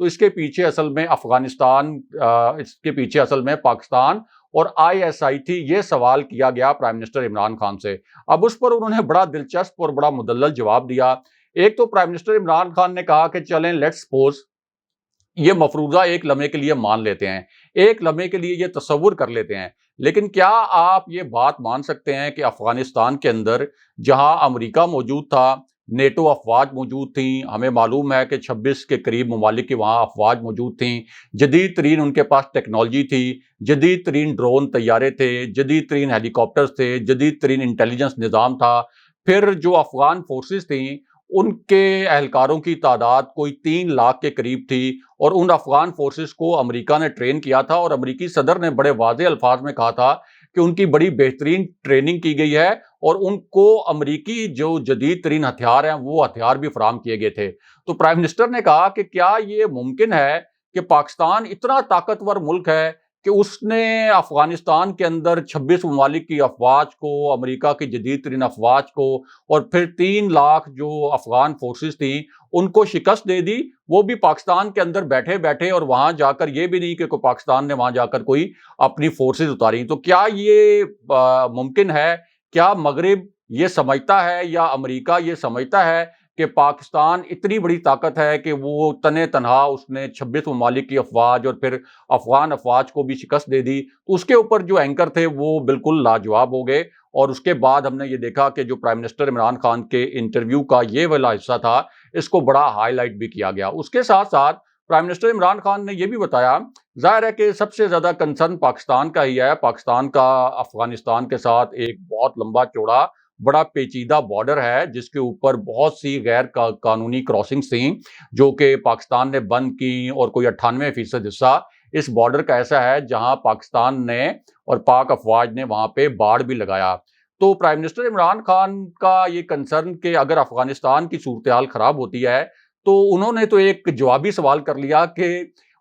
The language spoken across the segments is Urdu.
تو اس کے پیچھے اصل میں اس کے پیچھے اصل میں پاکستان اور ISI تھی. یہ سوال کیا گیا پرائم منسٹر عمران خان سے. اب اس پر انہوں نے بڑا دلچسپ اور بڑا مدلل جواب دیا. ایک تو پرائم منسٹر عمران خان نے کہا کہ چلیں لیٹس سپوز یہ مفروضہ ایک لمحے کے لیے مان لیتے ہیں, ایک لمحے کے لیے یہ تصور کر لیتے ہیں, لیکن کیا آپ یہ بات مان سکتے ہیں کہ افغانستان کے اندر جہاں امریکہ موجود تھا, نیٹو افواج موجود تھیں, ہمیں معلوم ہے کہ 26 کے قریب ممالک کی وہاں افواج موجود تھیں, جدید ترین ان کے پاس ٹیکنالوجی تھی, جدید ترین ڈرون طیارے تھے, جدید ترین ہیلی کاپٹرز تھے, جدید ترین انٹیلیجنس نظام تھا, پھر جو افغان فورسز تھیں ان کے اہلکاروں کی تعداد کوئی 3 لاکھ کے قریب تھی, اور ان افغان فورسز کو امریکہ نے ٹرین کیا تھا, اور امریکی صدر نے بڑے واضح الفاظ میں کہا تھا کہ ان کی بڑی بہترین ٹریننگ کی گئی ہے, اور ان کو امریکی جو جدید ترین ہتھیار ہیں وہ ہتھیار بھی فراہم کیے گئے تھے. تو پرائم منسٹر نے کہا کہ کیا یہ ممکن ہے کہ پاکستان اتنا طاقتور ملک ہے کہ اس نے افغانستان کے اندر 26 ممالک کی افواج کو, امریکہ کی جدید ترین افواج کو, اور پھر 3 لاکھ جو افغان فورسز تھیں ان کو شکست دے دی, وہ بھی پاکستان کے اندر بیٹھے بیٹھے, اور وہاں جا کر یہ بھی نہیں کہ پاکستان نے وہاں جا کر کوئی اپنی فورسز اتاری. تو کیا یہ ممکن ہے؟ کیا مغرب یہ سمجھتا ہے یا امریکہ یہ سمجھتا ہے کہ پاکستان اتنی بڑی طاقت ہے کہ وہ تنے تنہا اس نے 26 ممالک کی افواج اور پھر افغان افواج کو بھی شکست دے دی؟ تو اس کے اوپر جو اینکر تھے وہ بالکل لاجواب ہو گئے, اور اس کے بعد ہم نے یہ دیکھا کہ جو پرائم منسٹر عمران خان کے انٹرویو کا یہ والا حصہ تھا اس کو بڑا ہائی لائٹ بھی کیا گیا. اس کے ساتھ ساتھ پرائم منسٹر عمران خان نے یہ بھی بتایا, ظاہر ہے کہ سب سے زیادہ کنسرن پاکستان کا ہی ہے. پاکستان کا افغانستان کے ساتھ ایک بہت لمبا چوڑا بڑا پیچیدہ بارڈر ہے جس کے اوپر بہت سی غیر قانونی کراسنگز تھیں جو کہ پاکستان نے بند کی, اور کوئی 98% حصہ اس بارڈر کا ایسا ہے جہاں پاکستان نے اور پاک افواج نے وہاں پہ باڑ بھی لگایا. تو پرائم منسٹر عمران خان کا یہ کنسرن کہ اگر افغانستان کی صورتحال خراب ہوتی ہے تو انہوں نے تو ایک جوابی سوال کر لیا کہ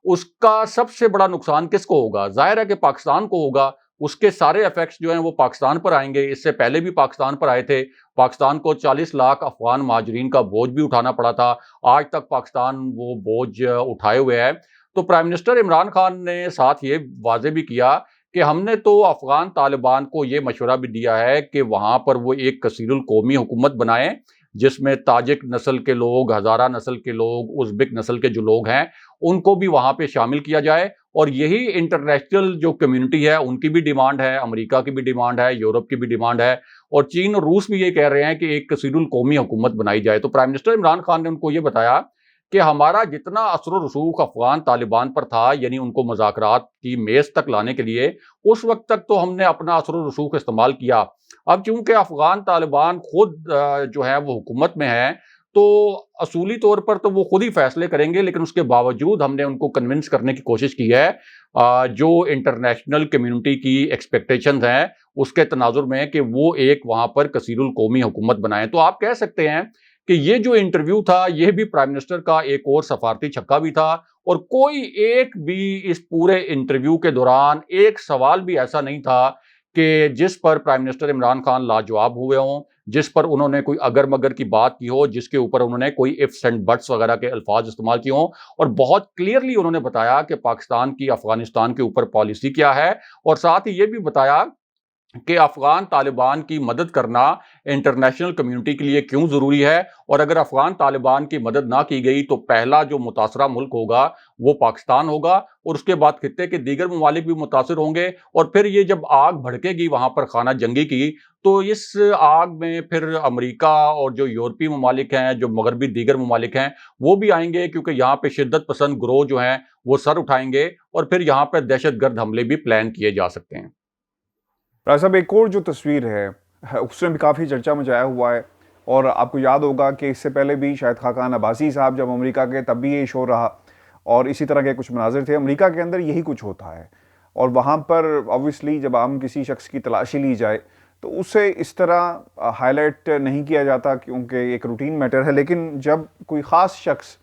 اس کا سب سے بڑا نقصان کس کو ہوگا؟ ظاہر ہے کہ پاکستان کو ہوگا, اس کے سارے ایفیکٹس جو ہیں وہ پاکستان پر آئیں گے. اس سے پہلے بھی پاکستان پر آئے تھے, پاکستان کو 40 لاکھ افغان مہاجرین کا بوجھ بھی اٹھانا پڑا تھا, آج تک پاکستان وہ بوجھ اٹھائے ہوئے ہے. تو پرائم منسٹر عمران خان نے ساتھ یہ واضح بھی کیا کہ ہم نے تو افغان طالبان کو یہ مشورہ بھی دیا ہے کہ وہاں پر وہ ایک کثیر القومی حکومت بنائیں جس میں تاجک نسل کے لوگ, ہزارہ نسل کے لوگ, ازبک نسل کے جو لوگ ہیں ان کو بھی وہاں پہ شامل کیا جائے. اور یہی انٹرنیشنل جو کمیونٹی ہے ان کی بھی ڈیمانڈ ہے, امریکہ کی بھی ڈیمانڈ ہے, یورپ کی بھی ڈیمانڈ ہے, اور چین اور روس بھی یہ کہہ رہے ہیں کہ ایک کثیر القومی حکومت بنائی جائے. تو پرائم منسٹر عمران خان نے ان کو یہ بتایا کہ ہمارا جتنا اثر و رسوخ افغان طالبان پر تھا, یعنی ان کو مذاکرات کی میز تک لانے کے لیے, اس وقت تک تو ہم نے اپنا اثر و رسوخ استعمال کیا. اب چونکہ افغان طالبان خود جو ہے وہ حکومت میں ہیں تو اصولی طور پر تو وہ خود ہی فیصلے کریں گے, لیکن اس کے باوجود ہم نے ان کو کنونس کرنے کی کوشش کی ہے جو انٹرنیشنل کمیونٹی کی ایکسپیکٹیشنز ہیں اس کے تناظر میں کہ وہ ایک وہاں پر کثیر القومی حکومت بنائیں. تو آپ کہہ سکتے ہیں کہ یہ جو انٹرویو تھا یہ بھی پرائم منسٹر کا ایک اور سفارتی چھکا بھی تھا, اور کوئی ایک بھی اس پورے انٹرویو کے دوران ایک سوال بھی ایسا نہیں تھا کہ جس پر پرائم منسٹر عمران خان لاجواب ہوئے ہوں, جس پر انہوں نے کوئی اگر مگر کی بات کی ہو, جس کے اوپر انہوں نے کوئی ifs and buts وغیرہ کے الفاظ استعمال کیے ہوں. اور بہت کلیئرلی انہوں نے بتایا کہ پاکستان کی افغانستان کے اوپر پالیسی کیا ہے, اور ساتھ ہی یہ بھی بتایا کہ افغان طالبان کی مدد کرنا انٹرنیشنل کمیونٹی کے لیے کیوں ضروری ہے, اور اگر افغان طالبان کی مدد نہ کی گئی تو پہلا جو متاثرہ ملک ہوگا وہ پاکستان ہوگا, اور اس کے بعد خطے کے دیگر ممالک بھی متاثر ہوں گے. اور پھر یہ جب آگ بھڑکے گی وہاں پر خانہ جنگی کی, تو اس آگ میں پھر امریکہ اور جو یورپی ممالک ہیں, جو مغربی دیگر ممالک ہیں, وہ بھی آئیں گے, کیونکہ یہاں پہ شدت پسند گروہ جو ہیں وہ سر اٹھائیں گے, اور پھر یہاں پہ دہشت گرد حملے بھی پلان کیے جا سکتے ہیں. راج صاحب, ایک اور جو تصویر ہے اس نے بھی کافی چرچا مچایا ہوا ہے, اور آپ کو یاد ہوگا کہ اس سے پہلے بھی شاید خاقان عباسی صاحب جب امریکہ کے تب بھی یہ ایشو رہا, اور اسی طرح کے کچھ مناظر تھے. امریکہ کے اندر یہی کچھ ہوتا ہے, اور وہاں پر آبویسلی جب عام کسی شخص کی تلاشی لی جائے تو اسے اس طرح ہائی لائٹ نہیں کیا جاتا کیونکہ ایک روٹین میٹر ہے. لیکن جب کوئی خاص شخص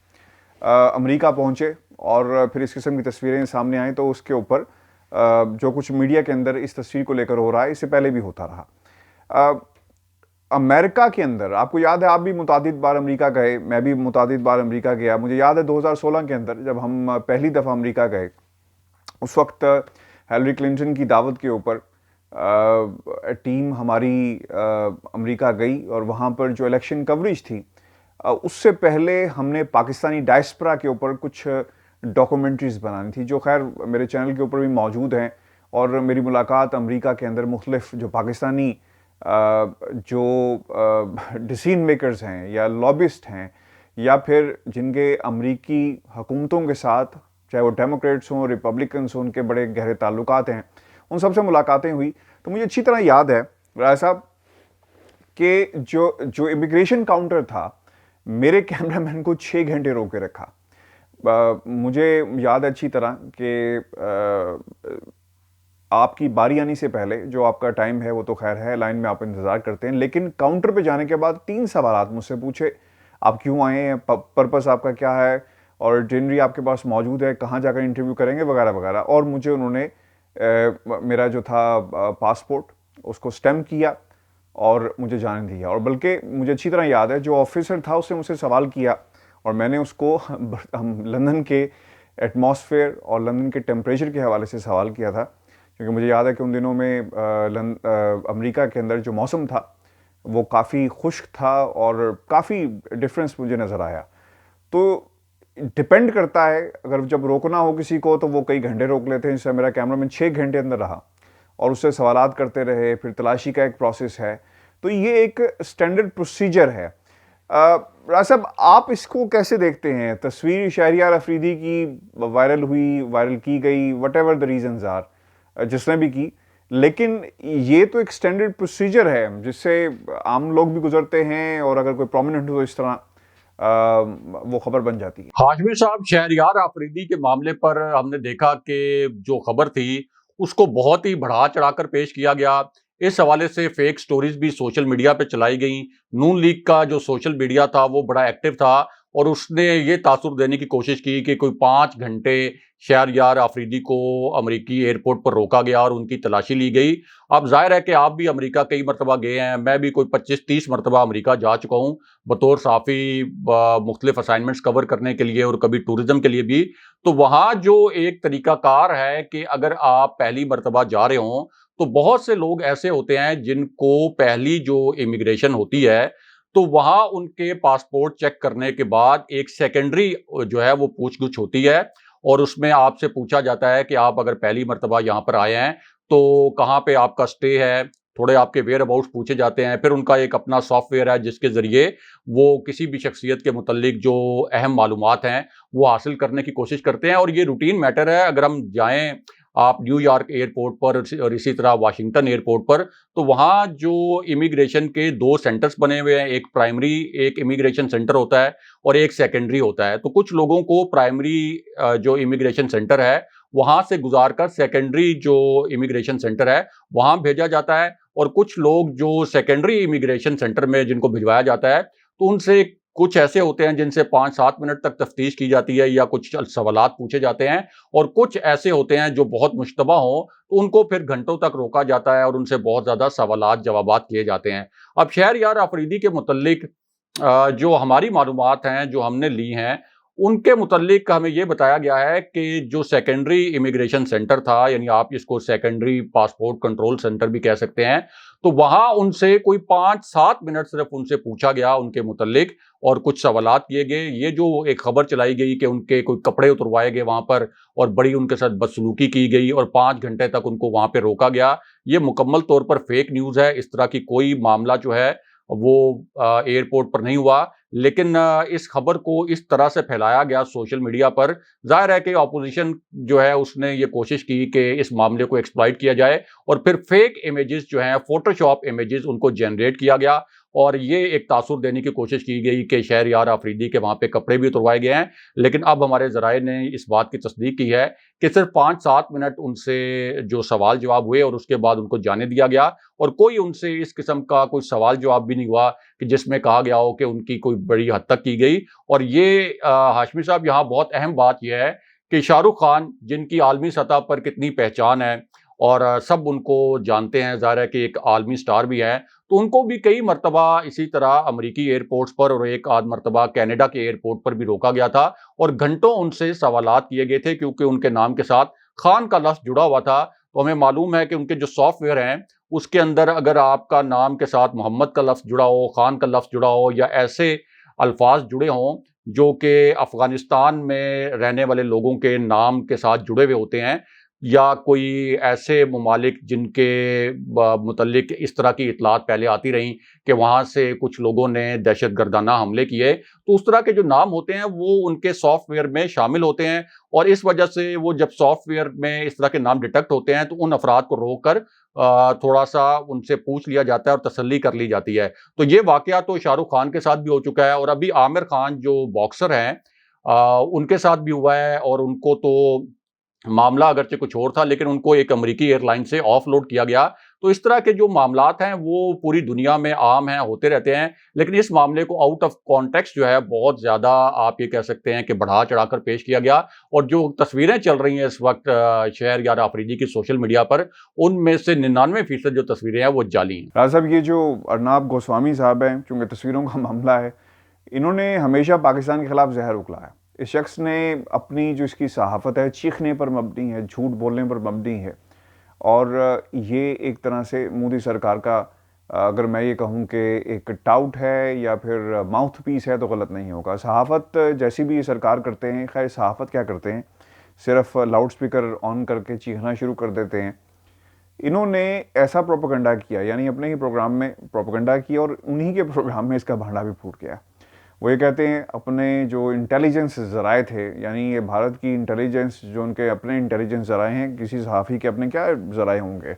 امریکہ پہنچے اور پھر اس قسم کی تصویریں سامنے آئیں تو اس کے اوپر جو کچھ میڈیا کے اندر اس تصویر کو لے کر ہو رہا ہے, اس سے پہلے بھی ہوتا رہا. امریکہ کے اندر آپ کو یاد ہے آپ بھی متعدد بار امریکہ گئے, میں بھی متعدد بار امریکہ گیا. مجھے یاد ہے 2016 کے اندر جب ہم پہلی دفعہ امریکہ گئے, اس وقت ہیلری کلنٹن کی دعوت کے اوپر ٹیم ہماری امریکہ گئی, اور وہاں پر جو الیکشن کوریج تھی اس سے پہلے ہم نے پاکستانی ڈائسپرا کے اوپر کچھ ڈاکومنٹریز بنانی تھی, جو خیر میرے چینل کے اوپر بھی موجود ہیں. اور میری ملاقات امریکہ کے اندر مختلف جو پاکستانی جو ڈیسیژن میکرز ہیں یا لابسٹ ہیں, یا پھر جن کے امریکی حکومتوں کے ساتھ, چاہے وہ ڈیموکریٹس ہوں, ریپبلکنس ہوں, ان کے بڑے گہرے تعلقات ہیں, ان سب سے ملاقاتیں ہوئی. تو مجھے اچھی طرح یاد ہے راجہ صاحب کہ جو امیگریشن کاؤنٹر تھا, میرے کیمرہ مین کو 6 گھنٹے روک کے رکھا. مجھے یاد ہے اچھی طرح کہ آپ کی باری آنے سے پہلے جو آپ کا ٹائم ہے وہ تو خیر ہے, لائن میں آپ انتظار کرتے ہیں, لیکن کاؤنٹر پہ جانے کے بعد 3 سوالات مجھ سے پوچھے. آپ کیوں آئے ہیں, پرپس آپ کا کیا ہے, اور ڈنری آپ کے پاس موجود ہے, کہاں جا کر انٹرویو کریں گے, وغیرہ وغیرہ. اور مجھے انہوں نے میرا جو تھا پاسپورٹ اس کو سٹیمپ کیا اور مجھے جانے دیا. اور بلکہ مجھے اچھی طرح یاد ہے جو آفیسر تھا اس نے مجھ سے سوال کیا, اور میں نے اس کو لندن کے ایٹماسفیئر اور لندن کے ٹیمپریچر کے حوالے سے سوال کیا تھا, کیونکہ مجھے یاد ہے کہ ان دنوں میں امریکہ کے اندر جو موسم تھا وہ کافی خشک تھا اور کافی ڈفرینس مجھے نظر آیا. تو ڈپینڈ کرتا ہے, اگر جب روکنا ہو کسی کو تو وہ کئی گھنٹے روک لیتے ہیں, جس سے میرا کیمرہ مین 6 گھنٹے اندر رہا اور اس سے سوالات کرتے رہے, پھر تلاشی کا ایک پروسیس ہے. تو یہ ایک اسٹینڈرڈ پروسیجر ہے. راج صاحب آپ اس کو کیسے دیکھتے ہیں؟ تصویر شہریار افریدی کی وائرل ہوئی, وائرل کی گئی, whatever the reasons are, جس نے بھی کی, لیکن یہ تو ایک اسٹینڈرڈ پروسیجر ہے جس سے عام لوگ بھی گزرتے ہیں, اور اگر کوئی پرومیننٹ ہو تو اس طرح وہ خبر بن جاتی ہے. ہاشمی صاحب, شہریار آفریدی کے معاملے پر ہم نے دیکھا کہ جو خبر تھی اس کو بہت ہی بڑھا چڑھا کر پیش کیا گیا. اس حوالے سے فیک سٹوریز بھی سوشل میڈیا پہ چلائی گئیں. نون لیگ کا جو سوشل میڈیا تھا وہ بڑا ایکٹیو تھا, اور اس نے یہ تاثر دینے کی کوشش کی کہ کوئی 5 گھنٹے شہریار آفریدی کو امریکی ایئرپورٹ پر روکا گیا اور ان کی تلاشی لی گئی. اب ظاہر ہے کہ آپ بھی امریکہ کئی مرتبہ گئے ہیں, میں بھی کوئی 25-30 مرتبہ امریکہ جا چکا ہوں بطور صحافی, مختلف اسائنمنٹس کور کرنے کے لیے اور کبھی ٹورزم کے لیے بھی. تو وہاں جو ایک طریقہ کار ہے کہ اگر آپ پہلی مرتبہ جا رہے ہوں تو بہت سے لوگ ایسے ہوتے ہیں جن کو پہلی جو امیگریشن ہوتی ہے تو وہاں ان کے پاسپورٹ چیک کرنے کے بعد ایک سیکنڈری جو ہے وہ پوچھ گچھ ہوتی ہے, اور اس میں آپ سے پوچھا جاتا ہے کہ آپ اگر پہلی مرتبہ یہاں پر آئے ہیں تو کہاں پہ آپ کا سٹے ہے, تھوڑے آپ کے ویئر اباؤٹس پوچھے جاتے ہیں. پھر ان کا ایک اپنا سافٹ ویئر ہے جس کے ذریعے وہ کسی بھی شخصیت کے متعلق جو اہم معلومات ہیں وہ حاصل کرنے کی کوشش کرتے ہیں, اور یہ روٹین میٹر ہے. اگر ہم جائیں آپ نیو یارک ایئرپورٹ پر اور اسی طرح واشنگٹن ایئرپورٹ پر, تو وہاں جو امیگریشن کے 2 سینٹرز بنے ہوئے ہیں, ایک پرائمری ایک امیگریشن سینٹر ہوتا ہے اور ایک سیکنڈری ہوتا ہے. تو کچھ لوگوں کو پرائمری جو امیگریشن سینٹر ہے وہاں سے گزار کر سیکنڈری جو امیگریشن سینٹر ہے وہاں بھیجا جاتا ہے, اور کچھ لوگ جو سیکنڈری امیگریشن سینٹر میں جن کو بھجوایا جاتا ہے تو ان سے کچھ ایسے ہوتے ہیں جن سے 5-7 منٹ تک تفتیش کی جاتی ہے یا کچھ سوالات پوچھے جاتے ہیں, اور کچھ ایسے ہوتے ہیں جو بہت مشتبہ ہوں تو ان کو پھر گھنٹوں تک روکا جاتا ہے اور ان سے بہت زیادہ سوالات جوابات کیے جاتے ہیں. اب شہریار آفریدی کے متعلق جو ہماری معلومات ہیں جو ہم نے لی ہیں ان کے متعلق ہمیں یہ بتایا گیا ہے کہ جو سیکنڈری امیگریشن سینٹر تھا, یعنی آپ اس کو سیکنڈری پاسپورٹ کنٹرول سینٹر بھی کہہ سکتے ہیں, تو وہاں ان سے کوئی 5-7 منٹ صرف ان سے پوچھا گیا ان کے متعلق اور کچھ سوالات کیے گئے. یہ جو ایک خبر چلائی گئی کہ ان کے کوئی کپڑے اتروائے گئے وہاں پر اور بڑی ان کے ساتھ بدسلوکی کی گئی اور 5 گھنٹے تک ان کو وہاں پہ روکا گیا, یہ مکمل طور پر فیک نیوز ہے. اس طرح کی کوئی معاملہ جو ہے وہ ایئرپورٹ پر نہیں ہوا, لیکن اس خبر کو اس طرح سے پھیلایا گیا سوشل میڈیا پر. ظاہر ہے کہ اپوزیشن جو ہے اس نے یہ کوشش کی کہ اس معاملے کو ایکسپلائٹ کیا جائے, اور پھر فیک امیجز جو ہیں فوٹو شاپ امیجز ان کو جنریٹ کیا گیا, اور یہ ایک تاثر دینے کی کوشش کی گئی کہ شہریار آفریدی کے وہاں پہ کپڑے بھی اتروائے گئے ہیں. لیکن اب ہمارے ذرائع نے اس بات کی تصدیق کی ہے کہ صرف 5-7 منٹ ان سے جو سوال جواب ہوئے اور اس کے بعد ان کو جانے دیا گیا, اور کوئی ان سے اس قسم کا کوئی سوال جواب بھی نہیں ہوا کہ جس میں کہا گیا ہو کہ ان کی کوئی بڑی حد تک کی گئی. اور یہ ہاشمی صاحب یہاں بہت اہم بات یہ ہے کہ شاہ رخ خان جن کی عالمی سطح پر کتنی پہچان ہے اور سب ان کو جانتے ہیں, ظاہر ہے کہ ایک عالمی سٹار بھی ہے, تو ان کو بھی کئی مرتبہ اسی طرح امریکی ایئرپورٹس پر اور ایک آدھ مرتبہ کینیڈا کے ایئرپورٹ پر بھی روکا گیا تھا اور گھنٹوں ان سے سوالات کیے گئے تھے، کیونکہ ان کے نام کے ساتھ خان کا لفظ جڑا ہوا تھا۔ تو ہمیں معلوم ہے کہ ان کے جو سافٹ ویئر ہیں اس کے اندر اگر آپ کا نام کے ساتھ محمد کا لفظ جڑا ہو، خان کا لفظ جڑا ہو، یا ایسے الفاظ جڑے ہوں جو کہ افغانستان میں رہنے والے لوگوں کے نام کے ساتھ جڑے ہوئے ہوتے ہیں، یا کوئی ایسے ممالک جن کے متعلق اس طرح کی اطلاعات پہلے آتی رہیں کہ وہاں سے کچھ لوگوں نے دہشت گردانہ حملے کیے، تو اس طرح کے جو نام ہوتے ہیں وہ ان کے سافٹ ویئر میں شامل ہوتے ہیں، اور اس وجہ سے وہ جب سافٹ ویئر میں اس طرح کے نام ڈیٹیکٹ ہوتے ہیں تو ان افراد کو روک کر تھوڑا سا ان سے پوچھ لیا جاتا ہے اور تسلی کر لی جاتی ہے۔ تو یہ واقعہ تو شاہ رخ خان کے ساتھ بھی ہو چکا ہے، اور ابھی عامر خان جو باکسر ہیں ان کے ساتھ بھی ہوا ہے، اور ان کو تو معاملہ اگرچہ کچھ اور تھا لیکن ان کو ایک امریکی ایئر لائن سے آف لوڈ کیا گیا۔ تو اس طرح کے جو معاملات ہیں وہ پوری دنیا میں عام ہیں، ہوتے رہتے ہیں، لیکن اس معاملے کو آؤٹ آف کانٹیکسٹ جو ہے بہت زیادہ آپ یہ کہہ سکتے ہیں کہ بڑھا چڑھا کر پیش کیا گیا، اور جو تصویریں چل رہی ہیں اس وقت شہر یار آفریدی کی سوشل میڈیا پر، ان میں سے 99% جو تصویریں ہیں وہ جعلی ہیں۔ راز صاحب، یہ جو ارناب گوسوامی صاحب ہیں، چونکہ تصویروں کا معاملہ ہے، انہوں نے ہمیشہ پاکستان کے خلاف زہر اگلا ہے۔ اس شخص نے اپنی جو اس کی صحافت ہے چیخنے پر مبنی ہے، جھوٹ بولنے پر مبنی ہے، اور یہ ایک طرح سے مودی سرکار کا اگر میں یہ کہوں کہ ایک ٹاؤٹ ہے یا پھر ماؤتھ پیس ہے تو غلط نہیں ہوگا۔ صحافت جیسی بھی یہ سرکار کرتے ہیں، خیر صحافت کیا کرتے ہیں، صرف لاؤڈ سپیکر آن کر کے چیخنا شروع کر دیتے ہیں۔ انہوں نے ایسا پروپیگنڈا کیا، یعنی اپنے ہی پروگرام میں پروپیگنڈا کیا، اور انہی کے پروگرام میں اس کا بھانڈا بھی پھوٹ گیا۔ وہ یہ کہتے ہیں اپنے جو انٹیلیجنس ذرائع تھے، یعنی یہ بھارت کی انٹیلیجنس، جو ان کے اپنے انٹیلیجنس ذرائع ہیں، کسی صحافی کے اپنے کیا ذرائع ہوں گے،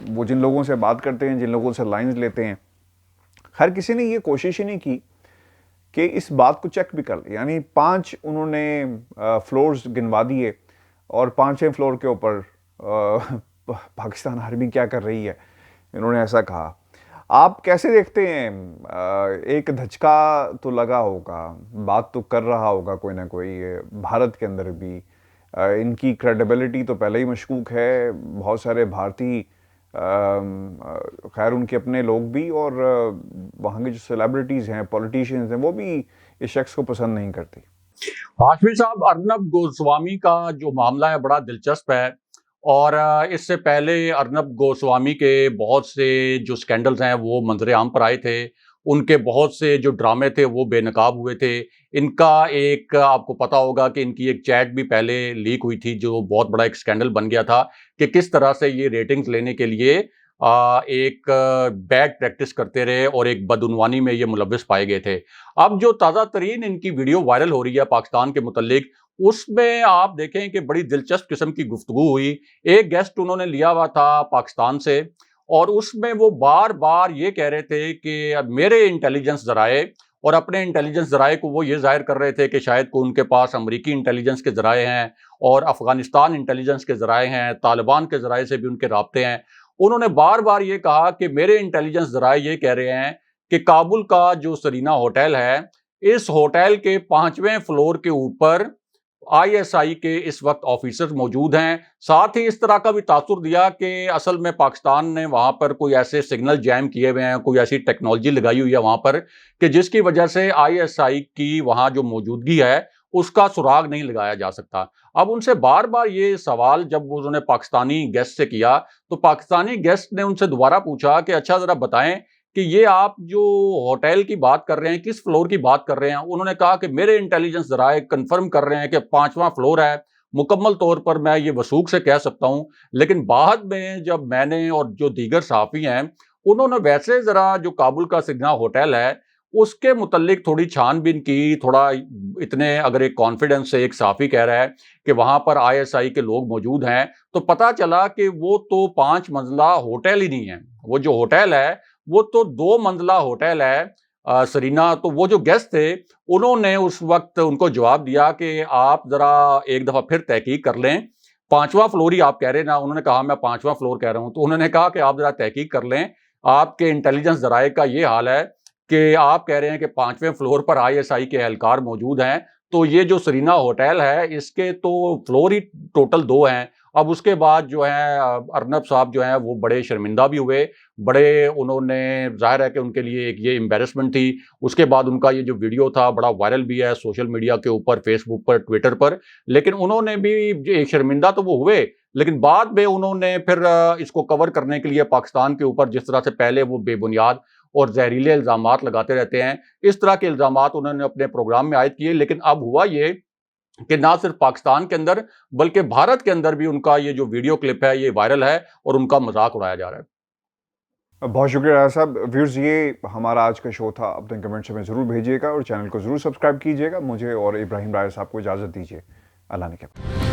وہ جن لوگوں سے بات کرتے ہیں، جن لوگوں سے لائنز لیتے ہیں، ہر کسی نے یہ کوشش ہی نہیں کی کہ اس بات کو چیک بھی کر لیں۔ یعنی 5 انہوں نے فلورز گنوا دیے، اور 5ویں فلور کے اوپر پاکستان آرمی کیا کر رہی ہے، انہوں نے ایسا کہا۔ آپ کیسے دیکھتے ہیں؟ ایک دھچکا تو لگا ہوگا، بات تو کر رہا ہوگا کوئی نہ کوئی بھارت کے اندر بھی۔ ان کی کریڈیبلٹی تو پہلے ہی مشکوک ہے، بہت سارے بھارتی خیر ان کے اپنے لوگ بھی، اور وہاں کے جو سیلیبریٹیز ہیں، پولیٹیشینز ہیں، وہ بھی اس شخص کو پسند نہیں کرتی۔ ہاشمی صاحب، ارنب گوسوامی کا جو معاملہ ہے بڑا دلچسپ ہے، اور اس سے پہلے ارنب گوسوامی کے بہت سے جو سکینڈلز ہیں وہ منظر عام پر آئے تھے، ان کے بہت سے جو ڈرامے تھے وہ بے نقاب ہوئے تھے۔ ان کا ایک آپ کو پتا ہوگا کہ ان کی ایک چیٹ بھی پہلے لیک ہوئی تھی، جو بہت بڑا ایک سکینڈل بن گیا تھا کہ کس طرح سے یہ ریٹنگز لینے کے لیے ایک بیڈ پریکٹس کرتے رہے اور ایک بدعنوانی میں یہ ملوث پائے گئے تھے۔ اب جو تازہ ترین ان کی ویڈیو وائرل ہو رہی ہے پاکستان کے متعلق، اس میں آپ دیکھیں کہ بڑی دلچسپ قسم کی گفتگو ہوئی۔ ایک گیسٹ انہوں نے لیا ہوا تھا پاکستان سے، اور اس میں وہ بار بار یہ کہہ رہے تھے کہ میرے انٹیلیجنس ذرائع، اور اپنے انٹیلیجنس ذرائع کو وہ یہ ظاہر کر رہے تھے کہ شاید کو ان کے پاس امریکی انٹیلیجنس کے ذرائع ہیں، اور افغانستان انٹیلیجنس کے ذرائع ہیں، طالبان کے ذرائع سے بھی ان کے رابطے ہیں۔ انہوں نے بار بار یہ کہا کہ میرے انٹیلیجنس ذرائع یہ کہہ رہے ہیں کہ کابل کا جو سرینا ہوٹل ہے، اس ہوٹل کے 5ویں فلور کے اوپر ISI کے اس وقت آفیسرز موجود ہیں۔ ساتھ ہی اس طرح کا بھی تاثر دیا کہ اصل میں پاکستان نے وہاں پر کوئی ایسے سگنل جیم کیے ہوئے ہیں، کوئی ایسی ٹیکنالوجی لگائی ہوئی ہے وہاں پر کہ جس کی وجہ سے ISI کی وہاں جو موجودگی ہے اس کا سراغ نہیں لگایا جا سکتا۔ اب ان سے بار بار یہ سوال جب انہوں نے پاکستانی گیسٹ سے کیا، تو پاکستانی گیسٹ نے ان سے دوبارہ پوچھا کہ اچھا ذرا بتائیں کہ یہ آپ جو ہوٹل کی بات کر رہے ہیں کس فلور کی بات کر رہے ہیں؟ انہوں نے کہا کہ میرے انٹیلیجنس ذرائع کنفرم کر رہے ہیں کہ 5واں فلور ہے، مکمل طور پر میں یہ وثوق سے کہہ سکتا ہوں۔ لیکن بعد میں جب میں نے اور جو دیگر صحافی ہیں انہوں نے ویسے ذرا جو کابل کا سگنا ہوٹل ہے اس کے متعلق تھوڑی چھان بین کی، تھوڑا اتنے اگر ایک کانفیڈنس سے ایک صحافی کہہ رہا ہے کہ وہاں پر ISI کے لوگ موجود ہیں، تو پتہ چلا کہ وہ تو 5 منزلہ ہوٹل ہی نہیں ہے، وہ جو ہوٹل ہے وہ تو 2 منزلہ ہوٹل ہے سرینا۔ تو وہ جو گیسٹ تھے انہوں نے اس وقت ان کو جواب دیا کہ آپ ذرا ایک دفعہ پھر تحقیق کر لیں، 5واں فلور ہی آپ کہہ رہے ہیں نا؟ انہوں نے کہا میں 5واں فلور کہہ رہا ہوں۔ تو انہوں نے کہا کہ آپ ذرا تحقیق کر لیں، آپ کے انٹیلیجنس ذرائع کا یہ حال ہے کہ آپ کہہ رہے ہیں کہ 5ویں فلور پر ISI کے اہلکار موجود ہیں، تو یہ جو سرینا ہوٹل ہے اس کے تو فلور ہی ٹوٹل 2 ہیں۔ اب اس کے بعد جو ہے ارنب صاحب جو ہیں وہ بڑے شرمندہ بھی ہوئے, بڑے انہوں نے, ظاہر ہے کہ ان کے لیے ایک یہ امبیرسمنٹ تھی. اس کے بعد ان کا یہ جو ویڈیو تھا بڑا وائرل بھی ہے سوشل میڈیا کے اوپر, فیس بک پر, ٹویٹر پر, لیکن انہوں نے بھی شرمندہ تو وہ ہوئے, لیکن بعد میں انہوں نے پھر اس کو کور کرنے کے لیے پاکستان کے اوپر جس طرح سے پہلے وہ بے بنیاد اور زہریلے الزامات لگاتے رہتے ہیں, اس طرح کے الزامات انہوں نے اپنے پروگرام میں عائد کیے. لیکن اب ہوا یہ کہ نہ صرف پاکستان کے اندر بلکہ بھارت کے اندر بھی ان کا یہ جو ویڈیو کلپ ہے یہ وائرل ہے اور ان کا مذاق اڑایا جا رہا ہے. بہت شکریہ راجہ صاحب. ویورز, یہ ہمارا آج کا شو تھا. اپنے کمنٹس ہمیں ضرور بھیجیے گا اور چینل کو ضرور سبسکرائب کیجیے گا. مجھے اور ابراہیم راجہ صاحب کو اجازت دیجیے. اللہ نے کیا.